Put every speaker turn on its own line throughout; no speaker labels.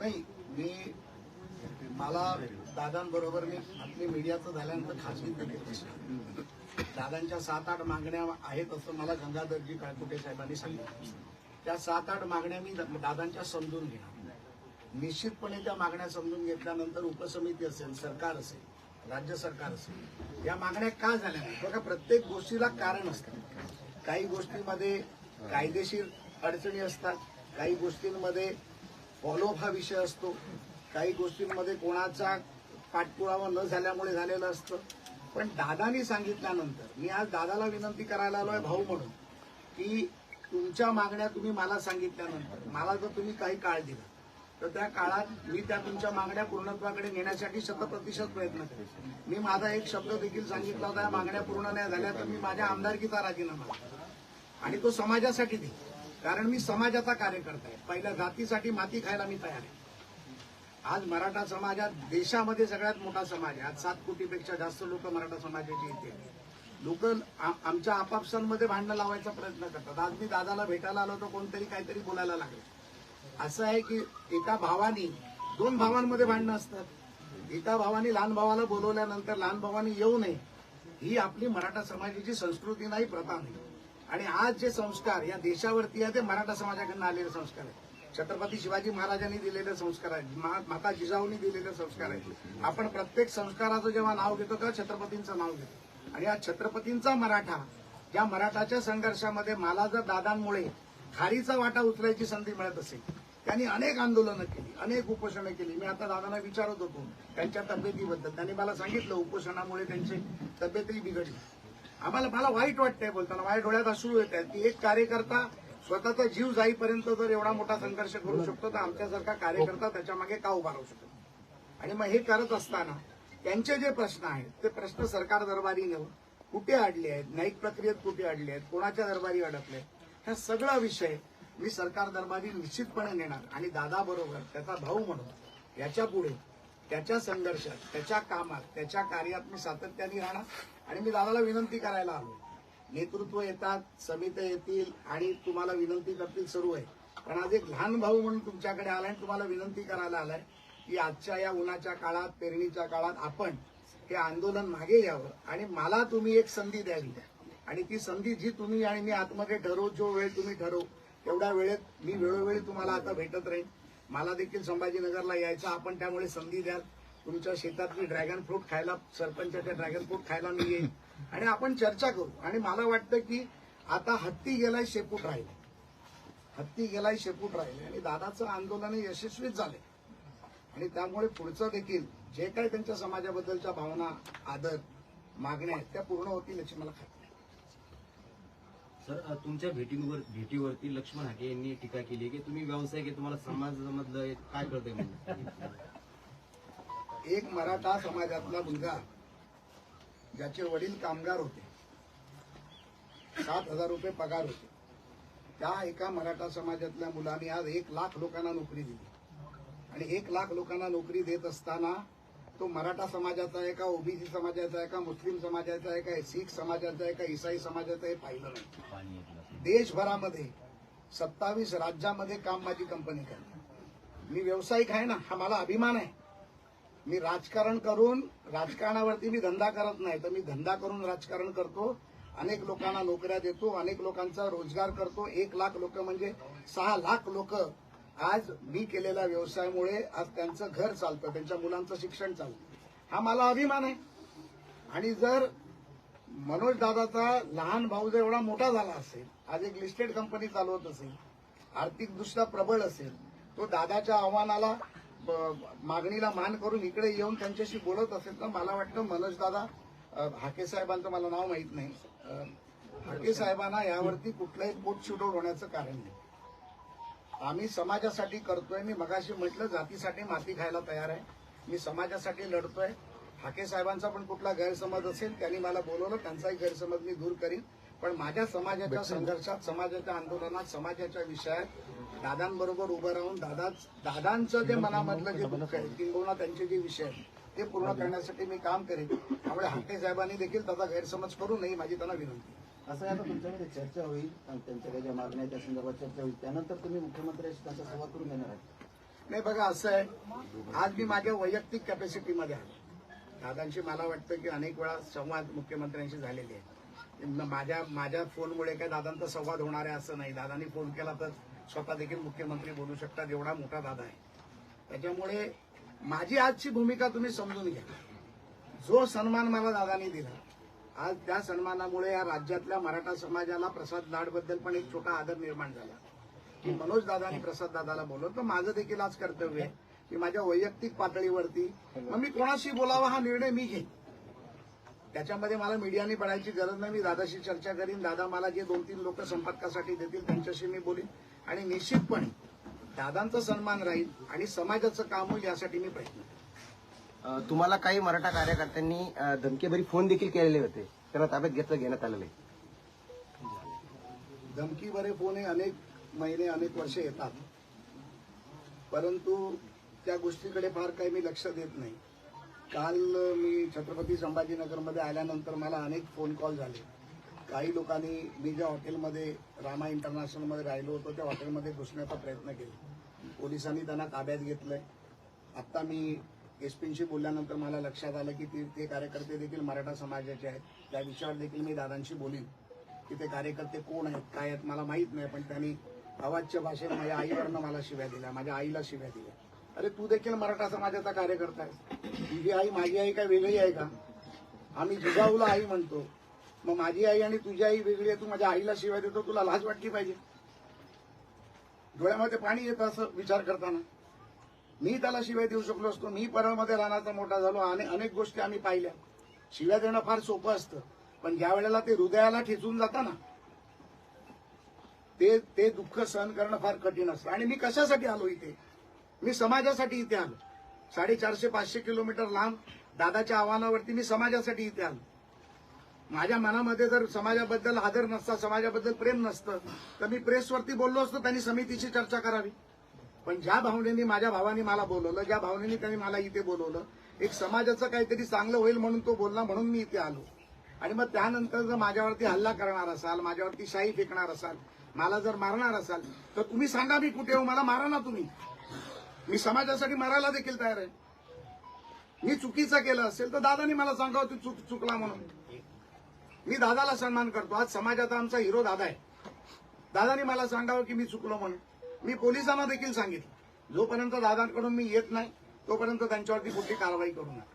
नाही, मला दादांबरोबर मी आपली मीडियाचं झाल्यानंतर खासगी दादांच्या 7-8 मागण्या आहेत असं मला गंगाधरजी काळकुटे साहेबांनी सांगितलं. त्या 7-8 मागण्या मी दादांच्या समजून घेणार. निश्चितपणे त्या मागण्या समजून घेतल्यानंतर उपसमिती असेल, सरकार असेल, राज्य सरकार असेल, या मागण्या का झाल्या नाही? बघा, प्रत्येक गोष्टीला कारण असतं. काही गोष्टींमध्ये कायदेशीर अडचणी असतात, काही गोष्टींमध्ये फॉलोअप हा विषय असतो, काही गोष्टींमध्ये कोणाचा पाठपुरावा न झाल्यामुळे झालेलं असतं. पण दादानी सांगितल्यानंतर मी आज दादाला विनंती करायला आलोय भाऊ म्हणून, की तुमच्या मागण्या तुम्ही मला सांगितल्यानंतर मला जर तुम्ही काही काळ दिला तर त्या काळात मी त्या तुमच्या मागण्या पूर्णत्वाकडे नेण्यासाठी 100% प्रयत्न करेन. मी माझा एक शब्द देखील सांगितला होता, या मागण्या पूर्ण नाही झाल्या तर मी माझ्या आमदारकीचा राजीनामा आणि तो समाजासाठी देईन. कारण मी समाजाचा कार्यकर्ता आहे. पहिल्या जातीसाठी माती खायला मी तयार आहे. आज मराठा समाजात देशामध्ये सगळ्यात मोठा समाज आहे. आज 7 कोटीपेक्षा जास्त लोक मराठा समाजाचे इथे. लोक आमच्या आपापसांमध्ये भांडणं लावायचा प्रयत्न करतात. आज मी दादाला भेटायला आलो तर कोणतरी काहीतरी बोलायला लागले. असं आहे की एका भावानी 2 भावांमध्ये भांडणं असतात. एका भावानी लहान भावाला बोलवल्यानंतर लहान भावानी येऊ नये, ही आपली मराठा समाजाची संस्कृती नाही, प्रथा नाही. आणि आज जे संस्कार या देशावरती आहे ते मराठा समाजाकडून आलेले संस्कार आहेत. छत्रपती शिवाजी महाराजांनी दिलेले संस्कार आहेत, माता जिजाऊंनी दिलेले संस्कार आहेत. आपण प्रत्येक संस्काराचं जेव्हा नाव घेतो तेव्हा छत्रपतींचं नाव घेतो. आणि या छत्रपतींचा मराठा, ज्या मराठाच्या संघर्षामध्ये मला जर दादांमुळे खारीचा वाटा उचलायची संधी मिळत असेल, त्यांनी अनेक आंदोलनं केली, अनेक उपोषणं केली. मी आता दादांना विचारत होतो त्यांच्या तब्येतीबद्दल. त्यांनी मला सांगितलं उपोषणामुळे त्यांची तब्येतही बिघडली. मला वाईट वाटतंय बोलताना, माझ्या डोळ्यात अश्रू येत आहेत की एक कार्यकर्ता स्वतःचा जीव जाईपर्यंत जर एवढा मोठा संघर्ष करू शकतो तर आमच्यासारखा कार्यकर्ता त्याच्या मागे का उभा राहू शकतो? आणि मग हे करत असताना त्यांचे जे प्रश्न आहेत ते प्रश्न सरकार दरबारी नेऊन कुठे अडले आहेत, न्यायिक प्रक्रियेत कुठे अडले आहेत, कोणाच्या दरबारी अडकले, हा सगळा विषय मी सरकार दरबारी निश्चितपणे नेणार. आणि दादाबरोबर त्याचा भाऊ म्हणून याच्या पुढे त्याच्या संघर्षात, त्याच्या कामात, त्याच्या कार्यात मी सातत्याने राहणार. आणि मी दादाला विनंती करायला आलो, नेतृत्व येतात, समित्या येतील आणि तुम्हाला विनंती करतील, सर्व आहे. पण आज एक लहान भाऊ म्हणून तुमच्याकडे आलाय आणि तुम्हाला विनंती करायला आलाय की आजच्या या उन्हाच्या काळात, पेरणीच्या काळात आपण हे आंदोलन मागे घ्यावं आणि मला तुम्ही एक संधी द्यावी. आणि ती संधी जी तुम्ही आणि मी आतमध्ये ठरवू, जो वेळ तुम्ही ठरवू तेवढ्या वेळेत मी वेळोवेळी तुम्हाला आता भेटत राहीन. मला देखील संभाजीनगरला यायचं, आपण त्यामुळे संधी द्याल. तुमच्या शेतातली ड्रॅगन फ्रूट खायला, सरपंचाच्या ड्रॅगन फ्रूट खायला मी येईन आणि आपण चर्चा करू. आणि मला वाटतं की आता हत्ती गेलाय शेपूट राहिले, हत्ती गेलाय शेपूट राहिले आणि दादाचं आंदोलन यशस्वीच झाले. आणि त्यामुळे पुढचं देखील जे काही त्यांच्या समाजाबद्दलच्या भावना, आदर, मागण्या आहेत त्या पूर्ण होतील याची मला खात्री आहे.
सर, तुमच्या भेटीवरती लक्ष्मण हाके यांनी टीका केली की तुम्ही व्यावसायिक आहे, तुम्हाला समाजामधलं काय कळतंय म्हणून.
एक मराठा समाजातला मुलगा ज्याचे वडील कामगार होते, 7,000 रुपये पगार होते, त्या एका मराठा समाजातल्या मुलाने आज 1 लाख लोकांना नोकरी दिली. आणि 1 लाख लोकांना नोकरी देत असताना तो मराठा समाजाचा आहे का, ओबीसी समाजाचा आहे का, मुस्लिम समाजाचा आहे का, शीख समाजाचा आहे का, ईसाई समाजाचा आहे, पाहिलं नाही. देशभरामध्ये 27 राज्यामध्ये काम माझी कंपनी करते. मी व्यावसायिक आहे ना, हा मला अभिमान आहे. मी राजकारण करून, राजकारणावरती मी धंदा करत नाही, तर मी धंदा करून राजकारण करतो. अनेक लोकांना नोकऱ्या देतो, अनेक लोकांचा रोजगार करतो. 1 लाख लोक म्हणजे 6 लाख लोक आज मी केलेल्या व्यवसायामुळे आज त्यांचं घर चालतं, त्यांच्या मुलांचं शिक्षण चालतं. हा मला अभिमान आहे. आणि जर मनोज दादाचा लहान भाऊ जर एवढा मोठा झाला असेल, आज एक लिस्टेड कंपनी चालवत असेल, आर्थिकदृष्ट्या प्रबळ असेल, तो दादाच्या आव्हानाला, मागणीला मान करून इकडे येऊन त्यांच्याशी बोलत असेल, तर मला वाटतं मनोज दादा, हाके साहेबांचं मला नाव माहित नाही, हाके साहेबांना यावरती कुठलंही पोट शूटआउट होण्याचं कारण नाही. आम्ही समाजासाठी करतोय. मी मगाशी म्हटलं जातीसाठी माती खायला तयार आहे. मी समाजासाठी लढतोय. हाके साहेबांचा पण कुठला गैरसमज असेल, त्यांनी मला बोलवलं, त्यांचाही गैरसमज मी दूर करीन. पण माझ्या समाजाच्या संघर्षात, समाजाच्या आंदोलनात, समाजाच्या विषयात दादांबरोबर उभं राहून दादांचं जे मनामधलं जे दुःख आहे, किंबहुना त्यांचे जे विषय आहेत ते पूर्ण करण्यासाठी मी काम करेन. त्यामुळे हाके साहेबांनी देखील त्याचा गैरसमज करू नये, माझी त्यांना विनंती.
असं आता तुमच्यामध्ये चर्चा होईल आणि त्यांच्या काही ज्या मागण्या त्या संदर्भात चर्चा होईल, त्यानंतर तुम्ही मुख्यमंत्र्यांशी त्यांचा संवाद करून घेणार आहे.
नाही बघा, असं आहे, आज मी माझ्या वैयक्तिक कॅपॅसिटीमध्ये आहे. दादांशी मला वाटतं की अनेक वेळा संवाद मुख्यमंत्र्यांशी झालेले आहे. माझ्या फोनमुळे काय दादांचा संवाद होणार आहे असं नाही. दादांनी फोन केला तर स्वतः देखील मुख्यमंत्री बोलू शकतात, एवढा मोठा दादा आहे. त्याच्यामुळे माझी आजची भूमिका तुम्ही समजून घ्या. जो सन्मान मला दादांनी दिला, आज त्या सन्मानामुळे या राज्यातल्या मराठा समाजाला प्रसाद लाडबद्दल पण एक छोटा आदर निर्माण झाला की मनोज दादांनी प्रसाद दादाला बोलवलं. तर माझं देखील आज कर्तव्य आहे की माझ्या वैयक्तिक पातळीवरती मग मी कोणाशी बोलावा हा निर्णय मी घेईन. त्याच्यामध्ये मला मीडियाने पडायची गरज नाही. मी दादाशी चर्चा करीन. दादा मला जे 2-3 लोक संपर्कासाठी देतील त्यांच्याशी मी बोलीन आणि निश्चितपणे दादांचा सन्मान राहील आणि समाजाचं काम होईल यासाठी मी प्रयत्न करेन.
तुम्हाला काही मराठा कार्यकर्त्यांनी धमकीभरी फोन देखील केलेले होते, त्यांना ताब्यात घेण्यात आलेले.
धमकी बरे फोन हे अनेक महिने अनेक वर्ष येतात, परंतु त्या गोष्टीकडे फार काही मी लक्ष देत नाही. काल मी छत्रपती संभाजीनगरमध्ये आल्यानंतर मला अनेक फोन कॉल झाले. काही लोकांनी मी ज्या हॉटेलमध्ये रामा इंटरनॅशनलमध्ये राहिलो होतो त्या हॉटेलमध्ये घुसण्याचा प्रयत्न केला. पोलिसांनी त्यांना ताब्यात घेतलंय. आत्ता मी एसपींशी बोलल्यानंतर मला लक्षात आलं की ते कार्यकर्ते देखील मराठा समाजाचे आहेत. त्या विषयावर देखील मी दादांशी बोलीन की ते कार्यकर्ते कोण आहेत, काय आहेत मला माहीत नाही. पण त्यांनी अवाच्य भाषेत माझ्या आईवरनं मला शिव्या दिल्या, माझ्या आईला शिव्या दिल्या. अरे तू देखील मराठा समाजाचा कार्यकर्ता आहे. तुझी आई माझी आई काय वेगळी आहे का? आम्ही जिजाऊला आई म्हणतो. मग माझी आई आणि तुझी आई वेगळी आहे, तू माझ्या आईला शिव्या देतो, तुला लाज वाटली पाहिजे. डोळ्यामध्ये पाणी येतं असं विचार करताना. मी त्याला शिव्या देऊ शकलो असतो. मी परळमध्ये राहण्याचा मोठा झालो. अनेक गोष्टी आम्ही पाहिल्या. शिव्या देणं फार सोपं असतं, पण ज्या वेळेला ते हृदयाला ठेचून जातं ना, ते दुःख सहन करणं फार कठीण असतं. आणि मी कशासाठी आलो इथे? मी समाजासाठी इथे आलो. 450-500 किलोमीटर लांब दादाच्या आव्हानावरती मी समाजासाठी इथे आलो. माझ्या मनामध्ये जर समाजाबद्दल आदर नसता, समाजाबद्दल प्रेम नसतं, तर मी प्रेसवरती बोललो असतो, त्यांनी समितीची चर्चा करावी. पण ज्या भावनेनी माझ्या भावानी मला बोलवलं, ज्या भावनेनी त्यांनी मला इथे बोलवलं, एक समाजाचं काहीतरी चांगलं होईल म्हणून तो बोलला, म्हणून मी इथे आलो. आणि मग त्यानंतर जर माझ्यावरती हल्ला करणार असाल, माझ्यावरती शाई फेकणार असाल, मला जर मारणार असाल, तर तुम्ही सांगा मी कुठे हो, मला मारा ना तुम्ही. मी समाजासाठी मरायला देखील तयार आहे. मी चुकीचं केलं असेल तर दादानी मला सांगावं तू चुकला म्हणून. मी दादाला सन्मान करतो. आज समाजाचा आमचा हिरो दादा आहे. दादानी मला सांगावं की मी चुकलो म्हणून. मी पोलिसांना देखील सांगितलं, जोपर्यंत दादांकडून मी येत नाही तोपर्यंत त्यांच्यावरती कुठली कारवाई करू नका.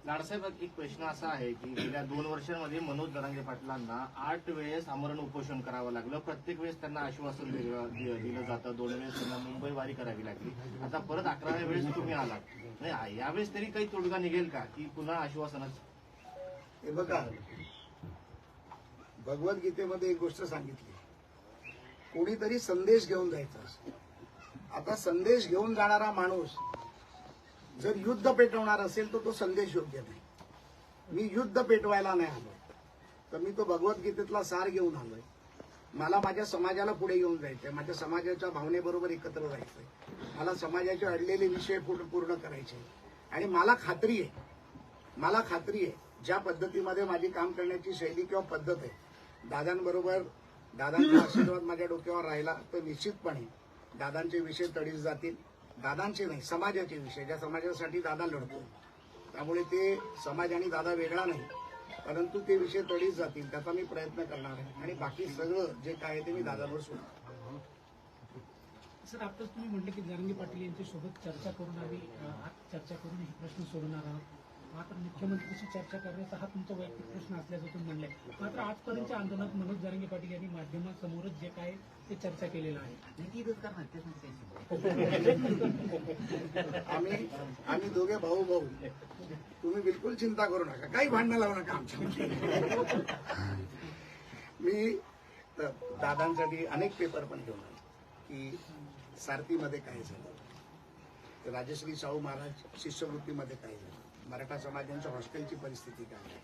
लाडसाहेब, एक प्रश्न असा आहे की गेल्या 2 वर्षांमध्ये मनोज जरांगे पाटलांना 8 वेळेस आमरण उपोषण करावं लागलं. प्रत्येक वेळेस त्यांना आश्वासन दिलं जातं. 2 वेळेस त्यांना मुंबई वारी करावी लागली. आता परत 11व्या वेळेस तुम्ही आलात. नाही, यावेळेस तरी काही तोडगा निघेल का की पुन्हा आश्वासनच?
हे बघा, भगवद्गीतेमध्ये एक गोष्ट सांगितली, कोणीतरी संदेश घेऊन जायचा असतो. आता संदेश घेऊन जाणारा माणूस जर युद्ध पेटवणार असेल तर तो संदेश योग्य नाही. मी युद्ध पेटवायला नाही आलोय, तर मी तो भगवद्गीतेतला सार घेऊन आलोय. मला माझ्या समाजाला पुढे घेऊन जायचंय, माझ्या समाजाच्या भावनेबरोबर एकत्र राहायचंय, मला समाजाचे अडलेले विषय पूर्ण करायचे. आणि मला खात्री आहे ज्या पद्धतीमध्ये माझी काम करण्याची शैली किंवा पद्धत आहे, दादांबरोबर दादांचा आशीर्वाद माझ्या डोक्यावर राहिला तर निश्चितपणे दादांचे विषय तडीस जातील. दादांचे नाही, समाजाचे विषय, ज्या समाजासाठी दादा लढतो. त्यामुळे ते समाज आणि दादा वेगळा नाही, परंतु ते विषय तडीस जातील त्याचा मी प्रयत्न करणार आहे. आणि बाकी सगळं जे काय आहे ते मी दादांवर सोडणार.
सर, आताच तुम्ही म्हटलं की जरांगे पाटील यांच्यासोबत चर्चा करून आम्ही आज चर्चा करून हे प्रश्न सोडवणार आहोत. मात्र मुख्यमंत्र्यांशी चर्चा करण्याचा हा तुमचा वैयक्तिक प्रश्न असल्याचं तुम्ही म्हणले. मात्र आजपर्यंतच्या आंदोलनात मनोज जरांगे पाटील यांनी माध्यमांसमोरच जे काय ते चर्चा केलेलं आहे.
आम्ही दोघे भाऊ तुम्ही बिलकुल चिंता करू नका, काही भांडणं लावू नका आमच्या. मी दादांसाठी अनेक पेपर पण घेऊन आलो की सारथीमध्ये काय झालं, राजश्री शाहू महाराज शिष्यवृत्तीमध्ये काय झालं, मराठा समाजांच्या हॉस्टेलची परिस्थिती काय आहे,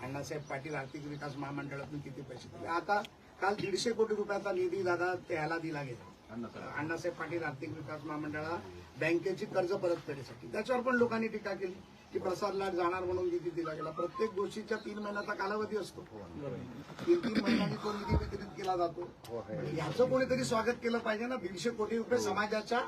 अण्णासाहेब पाटील आर्थिक विकास महामंडळातून किती पैसे दिले. आता काल 150 कोटी रुपयाचा निधी दादा ह्याला दिला गेला, अण्णासाहेब पाटील आर्थिक विकास महामंडळा बँकेची कर्ज परतफेडीसाठी त्याच्यावर पण लोकांनी टीका केली की प्रसाद लाट जाणार म्हणून निधी दिला गेला. प्रत्येक गोष्टीच्या 3 महिन्याचा कालावधी असतो. 3 महिन्यांनी तो निधी वितरित केला जातो. याचं कोणीतरी स्वागत केलं पाहिजे ना. 150 कोटी रुपये समाजाच्या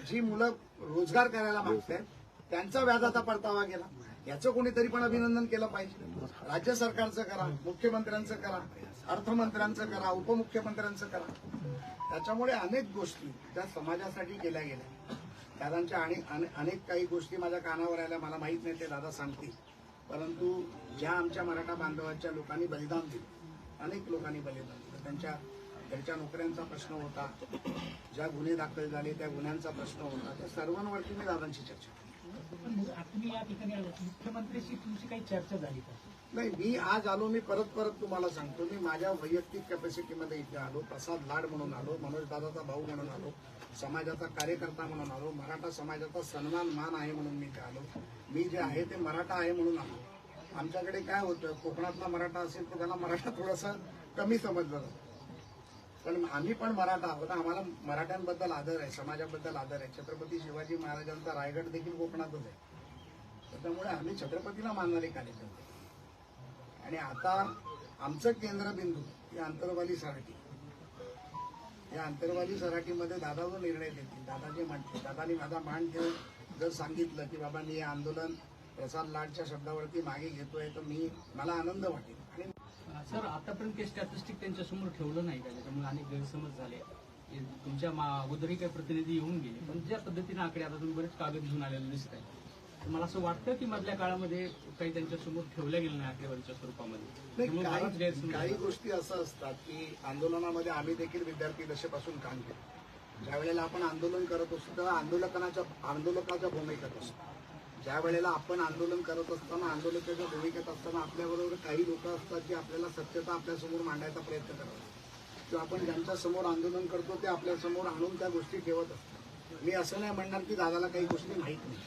जी मुलं रोजगार करायला मागतात त्यांचा व्याजाचा परतावा गेला. याचं कोणीतरी पण अभिनंदन केलं पाहिजे. राज्य सरकारचं करा, मुख्यमंत्र्यांचं करा, अर्थमंत्र्यांचं करा, उपमुख्यमंत्र्यांचं करा. त्याच्यामुळे अनेक गोष्टी त्या समाजासाठी केल्या गेल्या. दादांच्या अनेक काही गोष्टी माझ्या कानावर आल्या, मला माहित नाही, ते दादा सांगतील. परंतु ज्या आमच्या मराठा बांधवांच्या लोकांनी बलिदान दिलं, अनेक लोकांनी बलिदान दिलं, त्यांच्या घरच्या नोकऱ्यांचा प्रश्न होता, ज्या गुन्हे दाखल झाले त्या गुन्ह्यांचा प्रश्न होता, त्या सर्वांवरती मी दादांची चर्चा केली.
पण तुम्ही या ठिकाणी आलात, मुख्यमंत्र्यांशी तुमची काही चर्चा झाली का?
नाही, मी आज आलो, मी परत तुम्हाला सांगतो, मी माझ्या वैयक्तिक कॅपॅसिटीमध्ये इथे आलो, प्रसाद लाड म्हणून आलो, मनोज दादाचा भाऊ म्हणून आलो, समाजाचा कार्यकर्ता म्हणून आलो, मराठा समाजाचा सन्मान मान आहे म्हणून मी इथे आलो. मी जे आहे ते मराठा आहे म्हणून आलो. आमच्याकडे काय होतं, कोकणातला मराठा असेल तर त्याला मराठा थोडासा कमी समजलं जातं. पण आम्ही पण मराठा आहोत, आम्हाला मराठ्यांबद्दल आदर आहे, समाजाबद्दल आदर आहे. छत्रपती शिवाजी महाराजांचा रायगड देखील कोकणातच आहे. त्याच्यामुळे आम्ही छत्रपतीला मानणारे कार्यकर्ते. आणि आता आमचं केंद्रबिंदू ही आंतरवाली सराठी. या आंतरवाली सराठीमध्ये दादा जो निर्णय देतील, दादा जे म्हणतील, दादानी माझा मान ठेवून जर सांगितलं की बाबा मी हे आंदोलन प्रसाद लाडच्या शब्दावरती मागे घेतोय तर मला आनंद वाटेल. आणि
सर, आतापर्यंत काही स्टॅटिस्टिक त्यांच्यासमोर ठेवलं नाही का, त्याच्यामुळे अनेक गैरसमज झाले. तुमच्या अगोदरही काही प्रतिनिधी येऊन गेले, पण ज्या पद्धतीने आकडे आता तुम्ही बरेच कागद घेऊन आलेले दिसत आहे, तर मला असं वाटतं की मधल्या काळामध्ये काही त्यांच्यासमोर ठेवल्या गेलं नाही आकडेवारीच्या स्वरूपामध्ये. त्यामुळे बराच गैरसमज
काही
झाला.
गोष्टी असं असतात की आंदोलनामध्ये आम्ही देखील विद्यार्थी दशेपासून काम केलं. ज्या वेळेला आपण आंदोलन करत असतो तेव्हा आंदोलकाच्या भूमिकेत असतो. ज्या वेळेला आपण आंदोलन करत असताना, आंदोलकाच्या भूमिकेत असताना आपल्याबरोबर काही लोक असतात की आपल्याला सत्यता आपल्यासमोर मांडायचा प्रयत्न करतात, किंवा आपण ज्यांच्या समोर आंदोलन करतो ते आपल्यासमोर आणून त्या गोष्टी ठेवत असतात. मी असं नाही म्हणणार की दादाला काही गोष्टी माहीत नाही,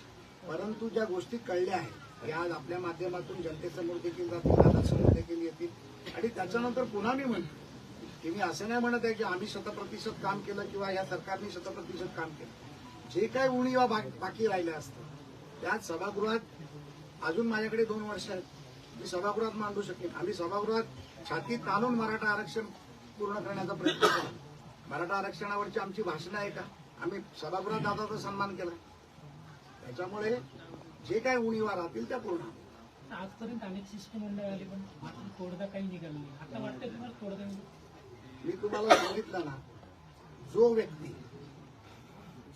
परंतु ज्या गोष्टी कळल्या आहेत या आज आपल्या माध्यमातून जनतेसमोर देखील जातील, दादासमोर देखील येतील. आणि त्याच्यानंतर पुन्हा मी म्हणतो की मी असं नाही म्हणत आहे की आम्ही 100% काम केलं किंवा या सरकारने 100% काम केलं. जे काही उणीवा बाकी राहिल्या असतात त्या सभागृहात अजून माझ्याकडे 2 वर्ष आहेत, मी सभागृहात मांडू शकेन. आम्ही सभागृहात छाती ताणून मराठा आरक्षण पूर्ण करण्याचा प्रयत्न केला. मराठा आरक्षणावरची आमची भाषणं आहे का, आम्ही सभागृहात दादाचा सन्मान केला. त्याच्यामुळे जे काही उणीवा राहतील त्या पूर्ण.
आजपर्यंत अनेक शिष्टमंडळ आले पण मात्र तोडगा काही निघाला नाही. आता वाटतं तुम्हाला तोडगा
मी तुम्हाला सांगितलं ना, जो व्यक्ती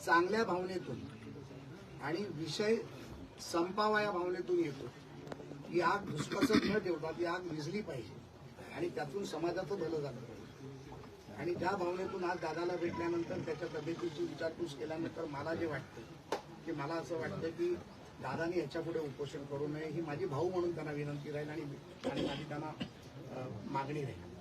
चांगल्या भावनेतून आणि विषय संपावा या भावनेतून येतो, ही आग धुसकसत न ठेवता ती आग विझली पाहिजे आणि त्यातून समाजाचं भलं झालं पाहिजे. आणि त्या भावनेतून आज दादाला भेटल्यानंतर त्याच्या तब्येतीची विचारपूस केल्यानंतर मला जे वाटतं की मला असं वाटतं की दादानी याच्यापुढे उपोषण करू नये ही माझी भाऊ म्हणून त्यांना विनंती राहील आणि माझी त्यांना मागणी राहील.